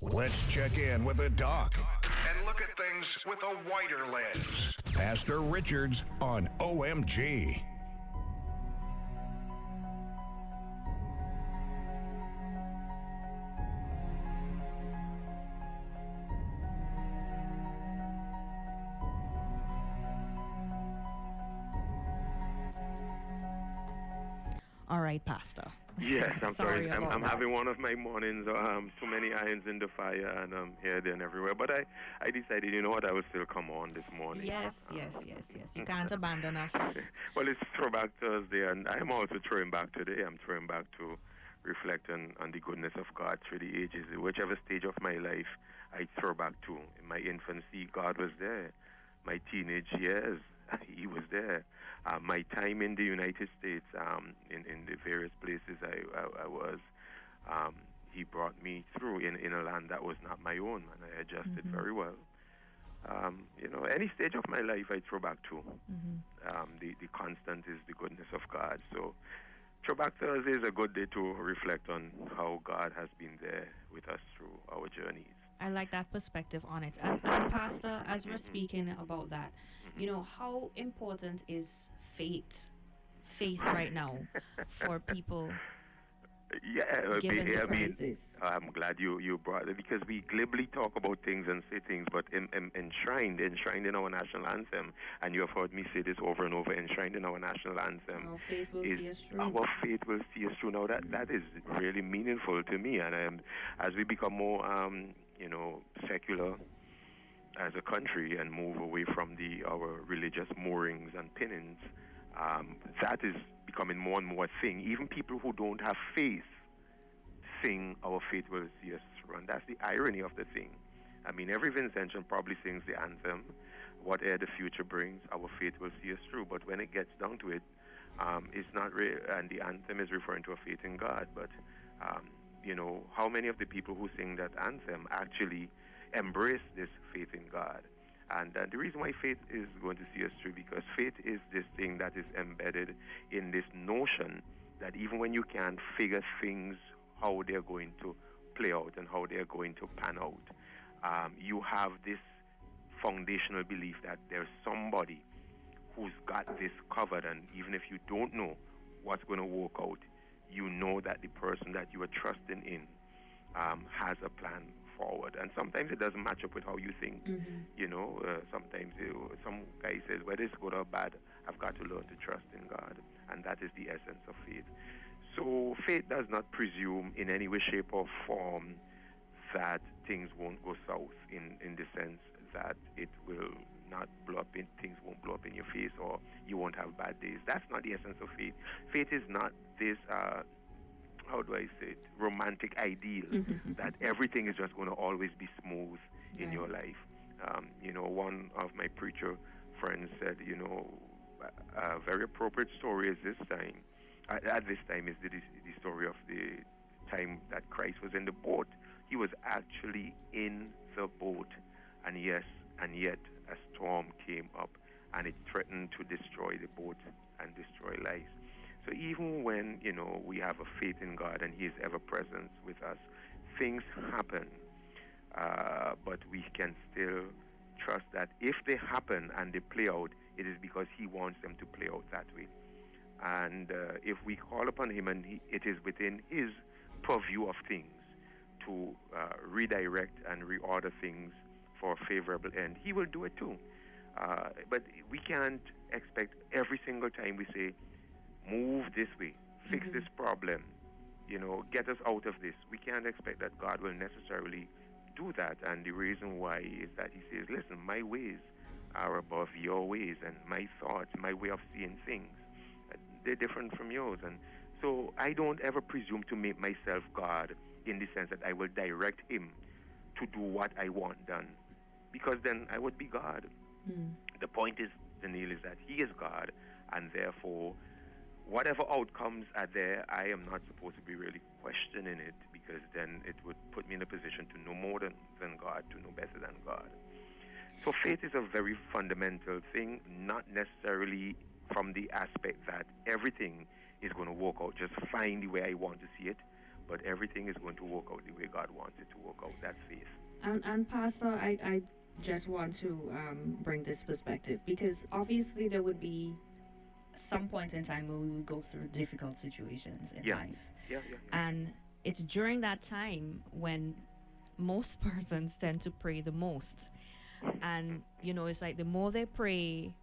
Let's check in with the doc and look at things with a wider lens. Pastor Richards on OMG. All right, Pastor. Yes, I'm sorry. I'm that. having one of my mornings. Too many irons in the fire, and I'm here, there, and everywhere. But I decided, you know what, I will still come on this morning. Yes. You can't abandon us. Well, it's Throwback Thursday, and I'm also throwing back today. I'm throwing back to reflect on the goodness of God through the ages. Whichever stage of my life I throw back to. In my infancy, God was there. My teenage years, He was there. My time in the United States, in the various places I was, He brought me through in a land that was not my own, and I adjusted very well. Any stage of my life I throw back to. The constant is the goodness of God. So Throwback Thursday is a good day to reflect on how God has been there with us through our journeys. I like that perspective on it. And Pastor, as we're speaking about that, how important is faith right now for people? Given the crisis? I'm glad you brought it, because we glibly talk about things and say things, but enshrined in our national anthem, and you have heard me say this over and over, enshrined in our national anthem. Our faith will see us through. Our faith will see us through. Now that is really meaningful to me, and as we become more secular as a country and move away from our religious moorings and pinnings, that is becoming more and more a thing. Even people who don't have faith sing our faith will see us through, and that's the irony of the thing. I mean, every Vincentian probably sings the anthem, whatever the future brings, our faith will see us through. But when it gets down to it, it's not real, and the anthem is referring to a faith in God. But how many of the people who sing that anthem actually embrace this faith in God? And the reason why faith is going to see us through, because faith is this thing that is embedded in this notion that even when you can't figure things, how they're going to play out and how they're going to pan out, you have this foundational belief that there's somebody who's got this covered, and even if you don't know what's going to work out, you know that the person that you are trusting in has a plan forward. And sometimes it doesn't match up with how you think. Sometimes some guy says, whether it's good or bad, I've got to learn to trust in God, and that is the essence of faith. So faith does not presume in any way, shape, or form that things won't go south, in the sense that it will not blow up, things won't blow up in your face, or you won't have bad days. That's not the essence of faith. Faith is not this how do I say it, romantic ideal that everything is just going to always be smooth in your life. One of my preacher friends said, a very appropriate story is this time. At this time is the story of the time that Christ was in the boat. He was actually in the boat, and yet a storm came up, and it threatened to destroy the boat and destroy lives. So even when, we have a faith in God and He is ever present with us, things happen, but we can still trust that if they happen and they play out, it is because He wants them to play out that way. And if we call upon Him and it is within His purview of things to redirect and reorder things for a favorable end, He will do it too. But we can't expect every single time we say, move this way, fix this problem, get us out of this. We can't expect that God will necessarily do that. And the reason why is that He says, listen, my ways are above your ways, and my thoughts, my way of seeing things, they're different from yours. And so I don't ever presume to make myself God, in the sense that I will direct Him to do what I want done, because then I would be God. The point is, Daniel, is that He is God, and therefore whatever outcomes are there, I am not supposed to be really questioning it, because then it would put me in a position to know more than God, to know better than God. So faith is a very fundamental thing, not necessarily from the aspect that everything is going to work out just fine the way I want to see it, but everything is going to work out the way God wants it to work out. That's faith. And Pastor, I just want to bring this perspective, because obviously there would be some point in time where we would go through difficult situations in Yeah. life. Yeah. And it's during that time when most persons tend to pray the most. And, it's like the more they pray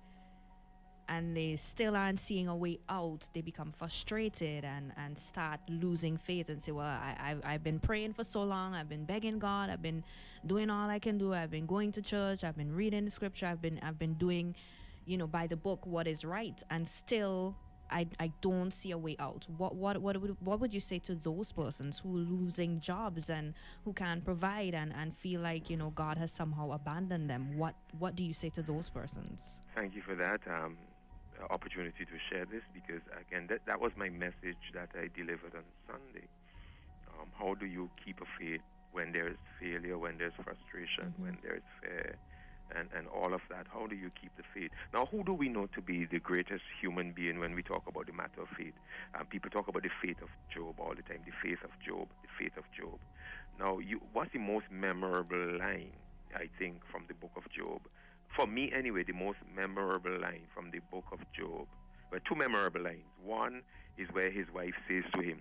and they still aren't seeing a way out, they become frustrated and start losing faith and say, well, I've been praying for so long, I've been begging God, I've been doing all I can do, I've been going to church, I've been reading the scripture, I've been doing, by the book what is right, and still I don't see a way out. What would you say to those persons who are losing jobs and who can't provide and feel like, God has somehow abandoned them? What do you say to those persons? Thank you for that opportunity to share this, because again, that was my message that I delivered on Sunday. How do you keep a faith when there's failure, when there's frustration, when there's fear, and all of that? How do you keep the faith? Now, who do we know to be the greatest human being when we talk about the matter of faith? People talk about the faith of Job all the time, the faith of Job, the faith of Job. Now, what's the most memorable line, I think, from the book of Job? For me, anyway, the most memorable line from the book of Job, well, two memorable lines. One is where his wife says to him,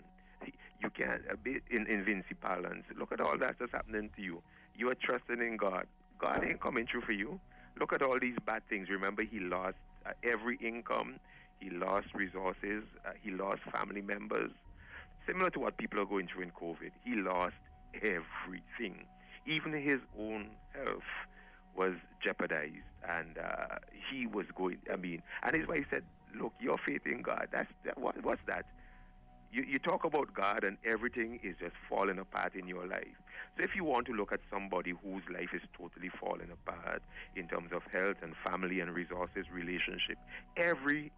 you can't, a bit in Vinci parlance, look at all that's happening to you. You are trusting in God. God ain't coming through for you. Look at all these bad things. Remember, he lost every income. He lost resources. He lost family members. Similar to what people are going through in COVID. He lost everything. Even his own health was jeopardized, and he was going, and his wife said, look, your faith in God, what's that? You talk about God and everything is just falling apart in your life. So if you want to look at somebody whose life is totally falling apart in terms of health and family and resources, relationship, every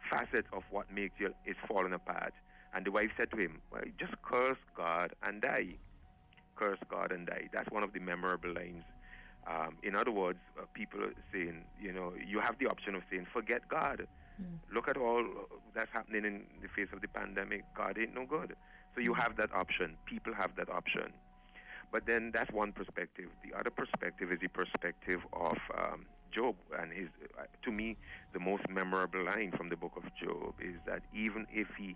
facet of what makes you is falling apart. And the wife said to him, well, just curse God and die. Curse God and die. That's one of the memorable lines. In other words, people are saying, you have the option of saying, forget God. Look at all that's happening in the face of the pandemic. God ain't no good. So you have that option. People have that option. But then that's one perspective. The other perspective is the perspective of Job. And to me, the most memorable line from the book of Job is that even if he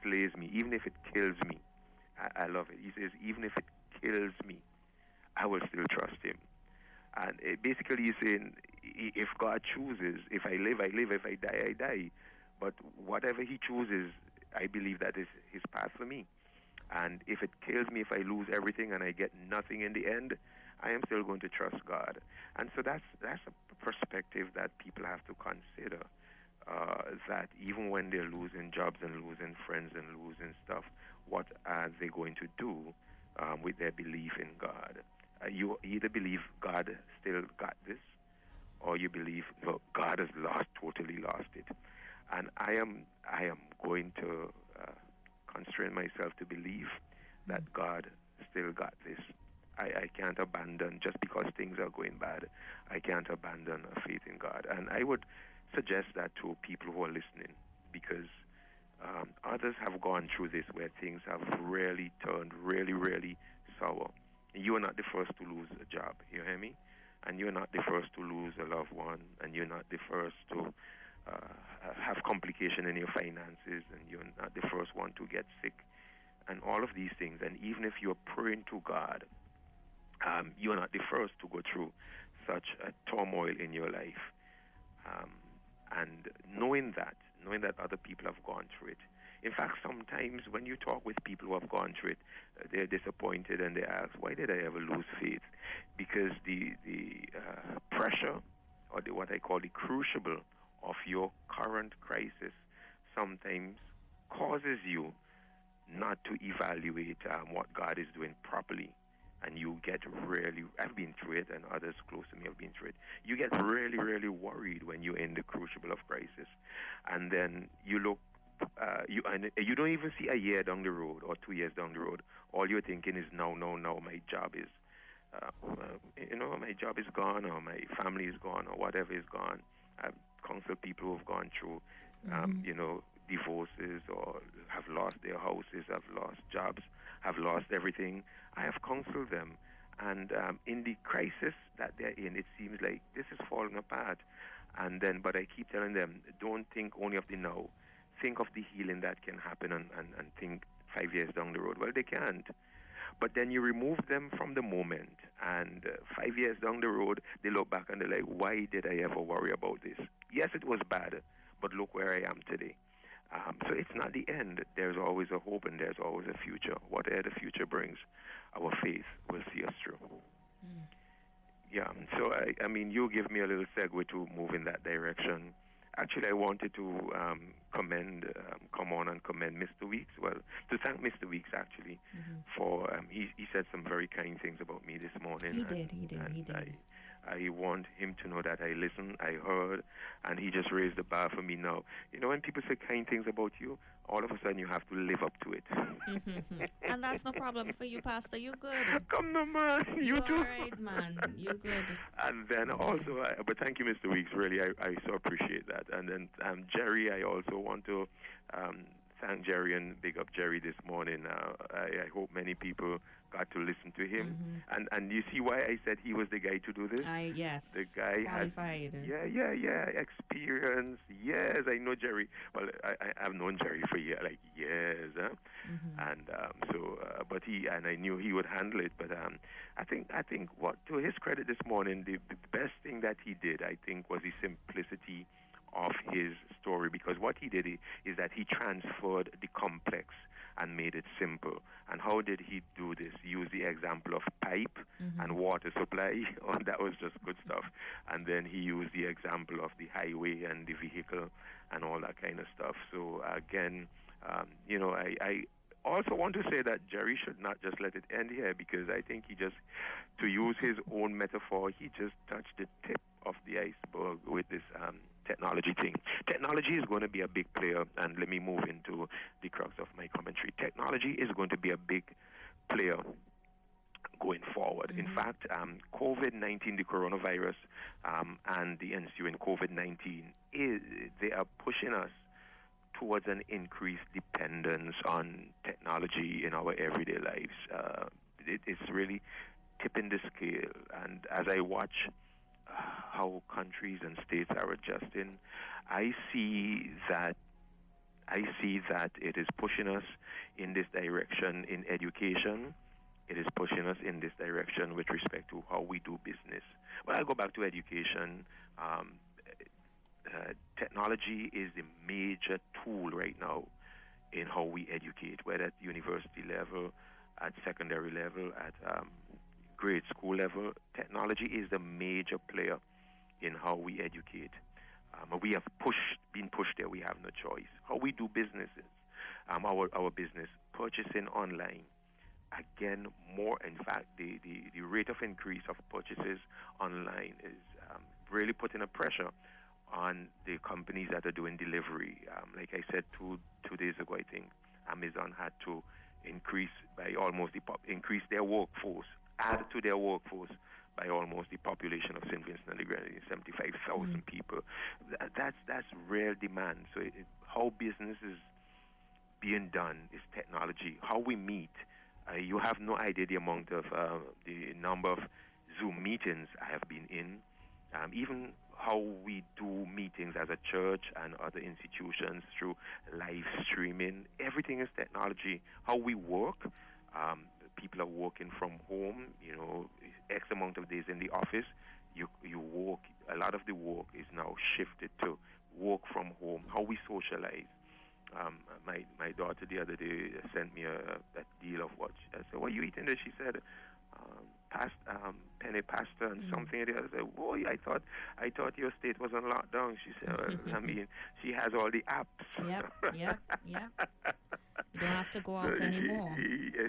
slays me, even if it kills me, I love it. He says, even if it kills me, I will still trust him. And basically he's saying, if God chooses, if I live, I live. If I die, I die. But whatever he chooses, I believe that is his path for me. And if it kills me, if I lose everything and I get nothing in the end, I am still going to trust God. And so that's a perspective that people have to consider, that even when they're losing jobs and losing friends and losing stuff, what are they going to do with their belief in God? You either believe God still got this, or you believe, no, God has totally lost it. And I am going to constrain myself to believe that God still got this. I can't abandon, just because things are going bad, I can't abandon a faith in God. And I would suggest that to people who are listening, because others have gone through this where things have really turned really, really sour. You are not the first to lose a job, you hear me? And you're not the first to lose a loved one, and you're not the first to have complication in your finances, and you're not the first one to get sick, and all of these things. And even if you're praying to God, you're not the first to go through such a turmoil in your life. And knowing that other people have gone through it. In fact, sometimes when you talk with people who have gone through it, they're disappointed and they ask, why did I ever lose faith? Because the pressure, or what I call the crucible of your current crisis, sometimes causes you not to evaluate what God is doing properly. And you get really, I've been through it, and others close to me have been through it. You get really, really worried when you're in the crucible of crisis. And then you look, you don't even see a year down the road or 2 years down the road. All you're thinking is, now, my job is, my job is gone, or my family is gone, or whatever is gone. I've counseled people who have gone through, divorces, or have lost their houses, have lost jobs, have lost everything. I have counseled them, And in the crisis that they're in, it seems like this is falling apart. But I keep telling them, don't think only of the now. Think of the healing that can happen and think 5 years down the road. Well, they can't. But then you remove them from the moment, and 5 years down the road, they look back and they're like, why did I ever worry about this? Yes, it was bad, but look where I am today. So it's not the end. There's always a hope and there's always a future. Whatever the future brings, our faith will see us through. Yeah, so I mean, you give me a little segue to move in that direction. Actually, I wanted to come on and commend Mr. Weeks. Well, to thank Mr. Weeks, actually, for, he said some very kind things about me this morning. He did. I want him to know that I listened, I heard, and he just raised the bar for me now. You know, when people say kind things about you, all of a sudden you have to live up to it. And that's no problem for you, Pastor. You're good. Come on, man. You too. You're all right, man. You're good. And then also, but thank you, Mr. Weeks. Really, I so appreciate that. And then Jerry, I also want to thank Jerry and big up Jerry this morning. I hope many people got to listen to him. And you see why I said he was the guy to do this? Yes. The guy qualified. Experience. Yes, I know Jerry. Well, I've known Jerry for years. Huh? And but I knew he would handle it. But I think what, to his credit this morning, the best thing that he did, I think, was the simplicity of his story, because what he did is that he transferred the complex and made it simple. And how did he do this? Use the example of pipe and water supply. That was just good stuff. And then he used the example of the highway and the vehicle and all that kind of stuff. So again, I also want to say that Jerry should not just let it end here, because I think to use his own metaphor, he just touched the tip of the iceberg with this technology thing. Technology is going to be a big player, and let me move into the crux of my commentary. Technology is going to be a big player going forward. In fact, COVID-19, the coronavirus, and the ensuing COVID-19, they are pushing us towards an increased dependence on technology in our everyday lives. It's really tipping the scale, and as I watch how countries and states are adjusting, I see that it is pushing us in this direction in education. It is pushing us in this direction with respect to how we do business. When I go back to education, technology is the major tool right now in how we educate, whether at university level, at secondary level, at grade school level. Technology is the major player in how we educate. We have been pushed there. We have no choice. How we do businesses, our business, purchasing online. Again, more, in fact, the rate of increase of purchases online is really putting a pressure on the companies that are doing delivery. Like I said 2 days ago, I think Amazon had to increase increase their workforce, add to their workforce by almost the population of St. Vincent and the Grenadines, 75,000 people. That's real demand. So how business is being done is technology. How we meet, you have no idea the amount of the number of Zoom meetings I have been in. Even how we do meetings as a church and other institutions through live streaming, everything is technology. How we work, people are working from home, X amount of days in the office. You work, a lot of the work is now shifted to work from home. How we socialize. My daughter the other day sent me a deal of what. I said, "What are you eating there?" She said, penny pasta and something. I said, "Boy, I thought your state was on lockdown." She said, "I mean, she has all the apps." Yep. You don't have to go out anymore.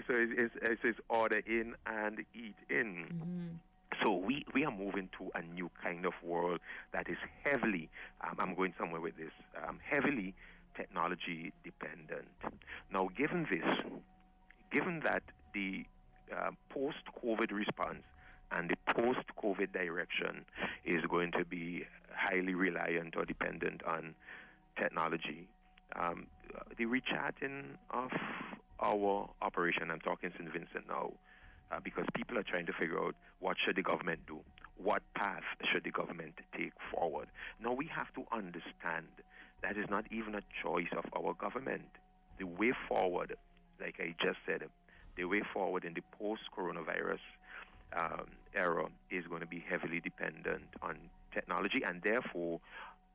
So it's order in and eat in. So we are moving to a new kind of world that is heavily, I'm going somewhere with this, heavily technology dependent. Now, given that the post-COVID response and the post-COVID direction is going to be highly reliant or dependent on technology, the recharting of our operation, I'm talking St. Vincent now, because people are trying to figure out what should the government do, what path should the government take forward. Now we have to understand that is not even a choice of our government. The way forward, like I just said, the way forward in the post-coronavirus era is going to be heavily dependent on technology and therefore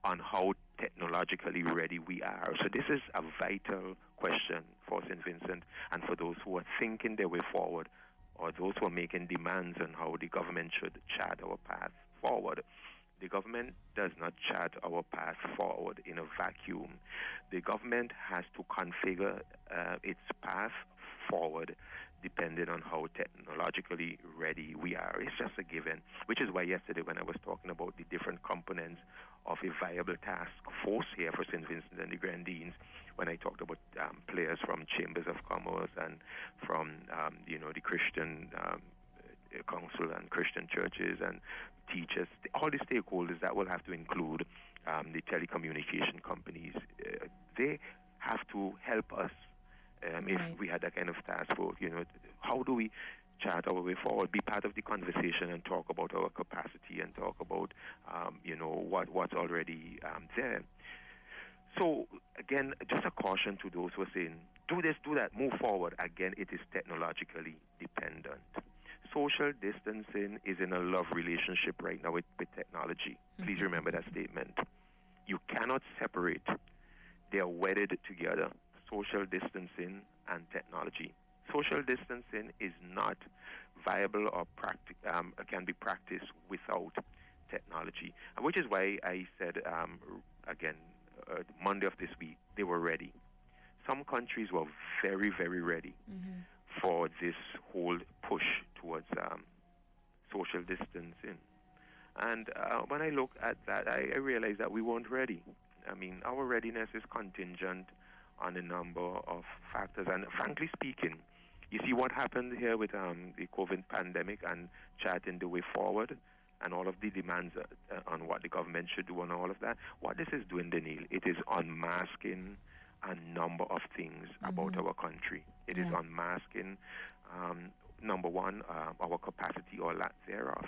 on how technologically ready we are. So this is a vital question for St. Vincent and for those who are thinking their way forward or those who are making demands on how the government should chart our path forward. The government does not chart our path forward in a vacuum. The government has to configure its path forward depending on how technologically ready we are. It's just a given, which is why yesterday when I was talking about the different components of a viable task force here for St. Vincent and the Grenadines, when I talked about players from Chambers of Commerce and from, the Christian Council and Christian churches and teachers, all the stakeholders that will have to include the telecommunication companies, they have to help us if we had that kind of task force. How do we chart our way forward, be part of the conversation and talk about our capacity and talk about, what's already there. So, again, just a caution to those who are saying, do this, do that, move forward. Again, it is technologically dependent. Social distancing is in a love relationship right now with technology. Please remember that statement. You cannot separate. They are wedded together, social distancing and technology. Social distancing is not viable or can be practiced without technology, which is why I said, Monday of this week, they were ready. Some countries were very, very ready for this whole push towards social distancing. And when I look at that, I realized that we weren't ready. I mean, our readiness is contingent on a number of factors. And frankly speaking, you see what happened here with the COVID pandemic and charting the way forward and all of the demands on what the government should do and all of that. What this is doing, Daniil, it is unmasking a number of things about our country. It is unmasking, number one, our capacity or lack thereof.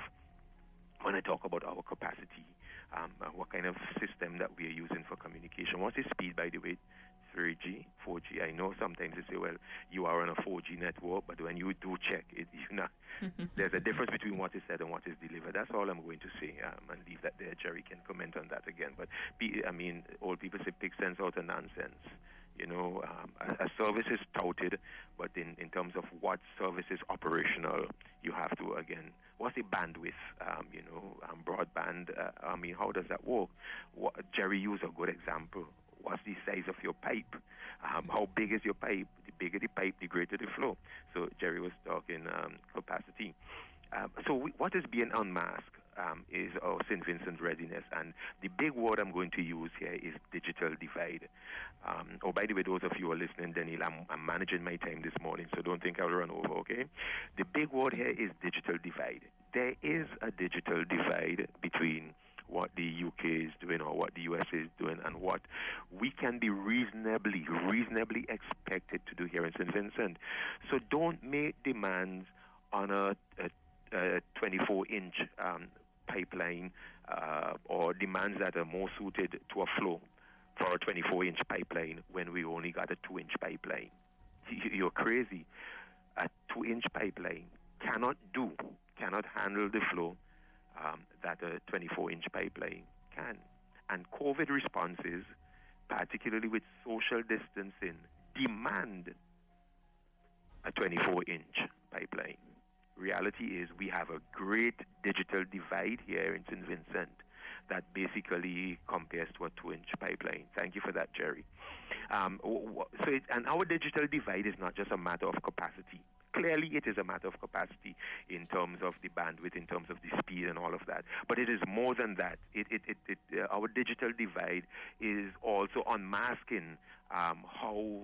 When I talk about our capacity, what kind of system that we are using for communication. What's the speed, by the way? 3G, 4G. I know sometimes they say, well, you are on a 4G network, but when you do check it, there's a difference between what is said and what is delivered. That's all I'm going to say, and leave that there. Jerry can comment on that again. But, old people say pick sense out of nonsense. A service is touted, but in terms of what service is operational, you have to, again, what's the bandwidth, broadband, how does that work? Jerry used a good example. What's the size of your pipe? How big is your pipe? The bigger the pipe, the greater the flow. So Jerry was talking capacity. What is being unmasked is our St. Vincent readiness. And the big word I'm going to use here is digital divide. By the way, those of you who are listening, Daniil, I'm managing my time this morning, so don't think I'll run over, okay? The big word here is digital divide. There is a digital divide between what the UK is doing or what the US is doing and what we can be reasonably expected to do here in St. Vincent. So don't make demands on a 24-inch pipeline or demands that are more suited to a flow for a 24-inch pipeline when we only got a 2-inch pipeline. You're crazy. A 2-inch pipeline cannot handle the flow that a 24-inch pipeline can. And COVID responses, particularly with social distancing, demand a 24-inch pipeline. Reality is we have a great digital divide here in St. Vincent that basically compares to a 2-inch pipeline. Thank you for that, Jerry. And our digital divide is not just a matter of capacity. Clearly, it is a matter of capacity in terms of the bandwidth, in terms of the speed and all of that. But it is more than that. Our digital divide is also unmasking how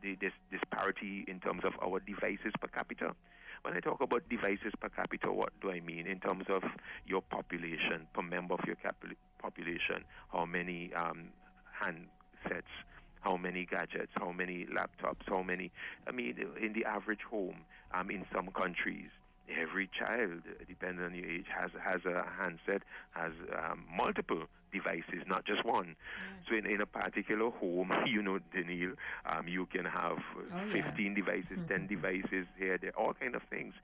this disparity in terms of our devices per capita. When I talk about devices per capita, what do I mean? In terms of your population, per member of your population, how many handsets how many gadgets, how many laptops, how many. I mean, in the average home, in some countries, every child, depending on your age, has a handset, has multiple devices, not just one. So in a particular home, Daniil, you can have 15 devices, 10 devices here, there, all kind of things.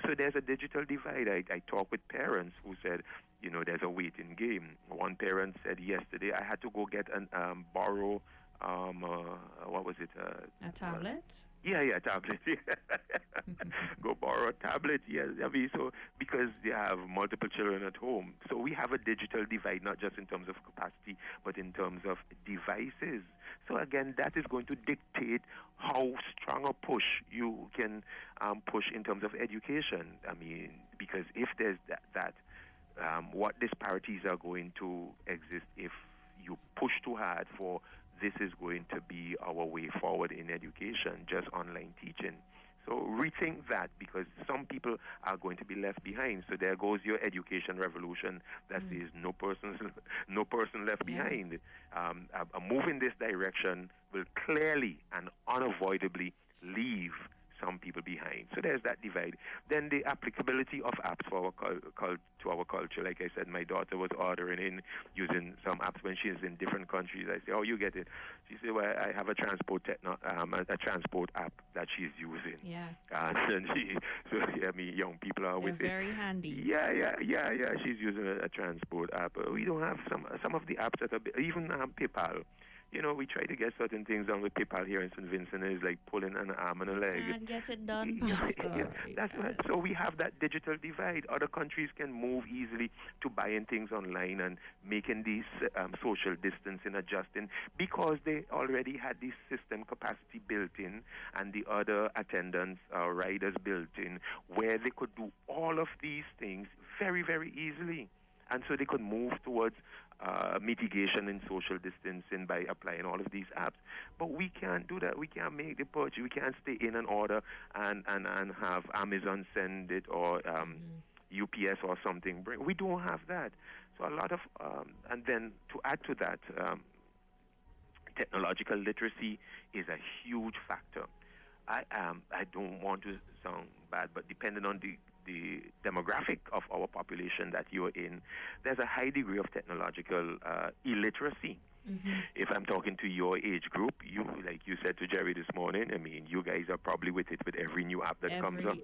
So there's a digital divide. I talk with parents who said, there's a waiting game. One parent said yesterday, I had to go get and borrow, what was it? A tablet? Yeah, tablet. Go borrow a tablet. Yes, I mean, so because they have multiple children at home, so we have a digital divide, not just in terms of capacity, but in terms of devices. So again, that is going to dictate how strong a push you can push in terms of education. I mean, because if there's that what disparities are going to exist if you push too hard for this is going to be our way forward in education, just online teaching. So rethink that, because some people are going to be left behind. So there goes your education revolution that says no person left behind. A move in this direction will clearly and unavoidably leave some people behind. So there's that divide. Then the applicability of apps for to our culture. Like I said, my daughter was ordering in using some apps when she's in different countries. I say, "Oh, you get it." She said, "Well, I have a transport app that she's using." Yeah. And young people are with it. They're very handy. Yeah. She's using a transport app. We don't have some of the apps that are even PayPal. We try to get certain things done with PayPal here in St. Vincent. It's like pulling an arm and a leg. Can't get it done, Pastor. That's right. So we have that digital divide. Other countries can move easily to buying things online and making these social distancing adjusting because they already had this system capacity built in and the other attendants, riders built in, where they could do all of these things very, very easily. And so they could move towards mitigation in social distancing by applying all of these apps. But we can't do that. We can't make the purchase. We can't stay in an order and have Amazon send it or UPS or something. We don't have that. So a lot of, and then to add to that, technological literacy is a huge factor. I don't want to sound bad, but depending on the demographic of our population that you're in, there's a high degree of technological illiteracy. If I'm talking to your age group, like you said to Jerry this morning, I mean, you guys are probably with it with every new app that comes up.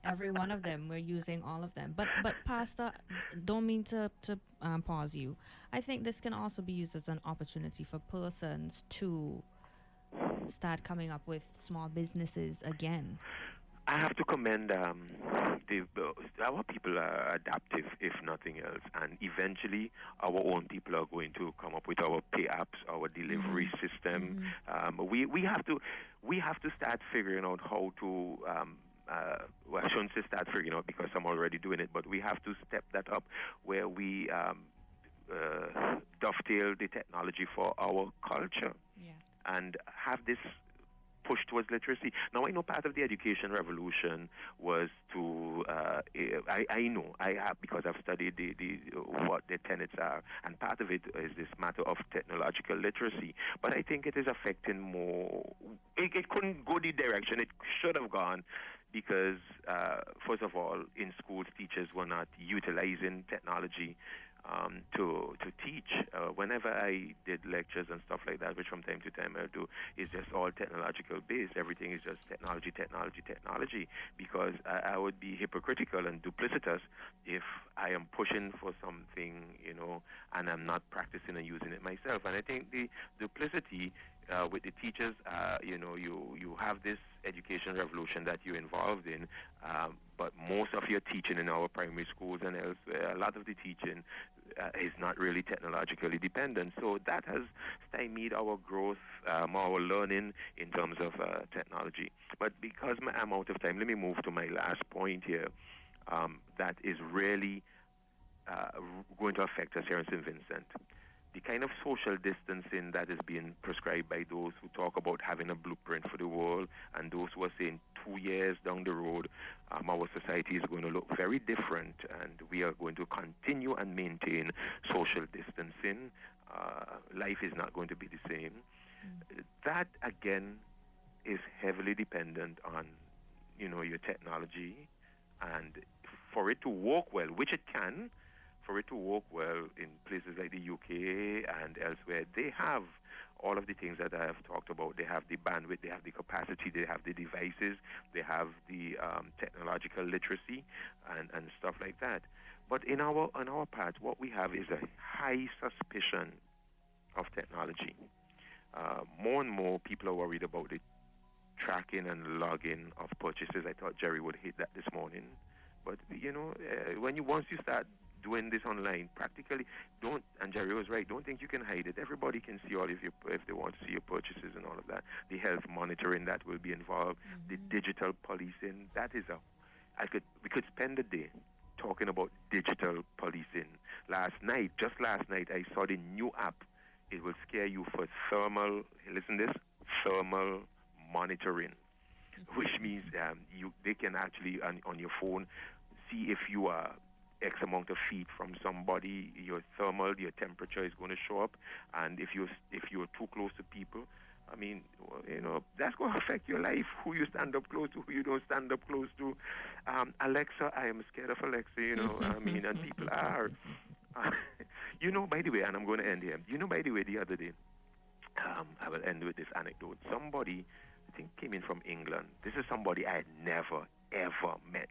Every one of them, we're using all of them. But Pastor, don't mean to pause you. I think this can also be used as an opportunity for persons to start coming up with small businesses again. I have to commend our people are adaptive, if nothing else, and eventually our own people are going to come up with our pay apps, our delivery system. We have to start figuring out how to. Well, I shouldn't say start figuring out because I'm already doing it, but we have to step that up where we dovetail the technology for our culture and have this push towards literacy. Now, I know part of the education revolution was to, I have, because I've studied what the tenets are, and part of it is this matter of technological literacy. But I think it is affecting more, it couldn't go the direction it should have gone because, first of all, in schools, teachers were not utilizing technology to teach. Whenever I did lectures and stuff like that, which from time to time I do, is just all technological based. Everything is just technology, because I would be hypocritical and duplicitous if I am pushing for something, and I'm not practicing and using it myself. And I think the duplicity with the teachers, you have this education revolution that you're involved in, but most of your teaching in our primary schools and elsewhere, a lot of the teaching is not really technologically dependent. So that has stymied our growth, our learning in terms of technology. But because I'm out of time, let me move to my last point here. That is really going to affect us here in St. Vincent. The kind of social distancing that is being prescribed by those who talk about having a blueprint for the world and those who are saying 2 years down the road, our society is going to look very different and we are going to continue and maintain social distancing. life is not going to be the same. That again is heavily dependent on, your technology, and for it to work well, which it can, for it to work well in places like the UK and elsewhere, they have all of the things that I have talked about. They have the bandwidth, they have the capacity, they have the devices, they have the technological literacy and stuff like that. But on our part, what we have is a high suspicion of technology. More and more people are worried about the tracking and logging of purchases. I thought Jerry would hit that this morning. But, once you start doing this online, practically and Jerry was right, don't think you can hide it. Everybody can see all of your, if they want to see your purchases and all of that. The health monitoring that will be involved, the digital policing, we could spend the day talking about digital policing. Just last night, I saw the new app. It will scare you for thermal monitoring, which means they can actually on your phone see if you are X amount of feet from somebody, your temperature is going to show up, and if you're too close to people, that's going to affect your life. Who you stand up close to, who you don't stand up close to. Alexa, I am scared of Alexa. And people are. By the way, and I'm going to end here. By the way, the other day, I will end with this anecdote. Somebody, I think, came in from England. This is somebody I had never, ever met.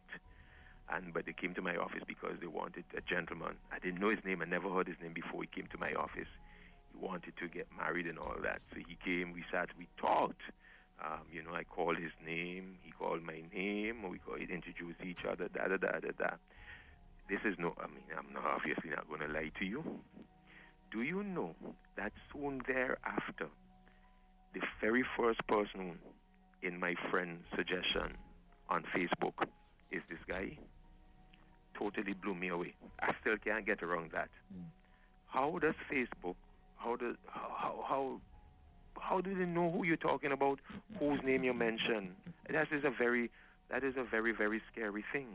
But they came to my office because they wanted a gentleman. I didn't know his name. I never heard his name before he came to my office. He wanted to get married and all that. So he came, we sat, we talked. I called his name, he called my name, we introduced each other, da-da-da-da-da. This is I'm not obviously not going to lie to you. Do you know that soon thereafter, the very first person in my friend's suggestion on Facebook is this guy? Totally blew me away. I still can't get around that. How does Facebook, how do they know who you're talking about, whose name you mention? That is a very, very scary thing.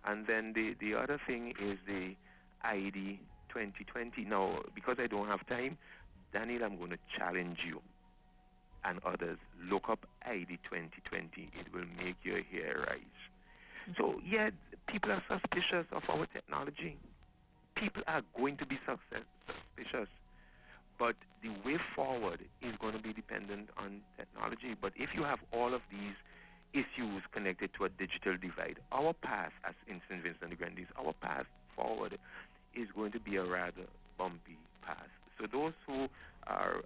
And then the other thing is the ID 2020. Now, because I don't have time, Daniel, I'm going to challenge you and others. Look up ID 2020. It will make your hair rise. So, yeah, people are suspicious of our technology. People are going to be suspicious. But the way forward is going to be dependent on technology. But if you have all of these issues connected to a digital divide, our path, as in St. Vincent de Grenadines, our path forward is going to be a rather bumpy path. So those who are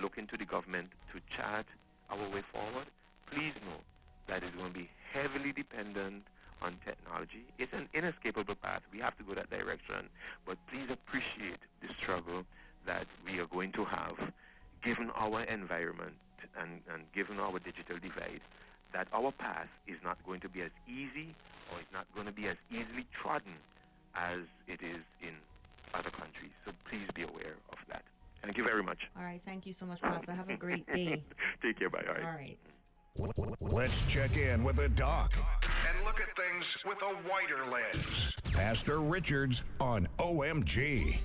looking to the government to chart our way forward, please know that it's going to be heavily dependent on technology. It's an inescapable path. We have to go that direction. But please appreciate the struggle that we are going to have, given our environment and given our digital divide, that our path is not going to be as easy, or it's not going to be as easily trodden as it is in other countries. So please be aware of that. Thank you very much. All right. Thank you so much, Pastor. Have a great day. Take care. Bye. All right. All right. Let's check in with the doc and look at things with a wider lens. Pastor Richards on OMG.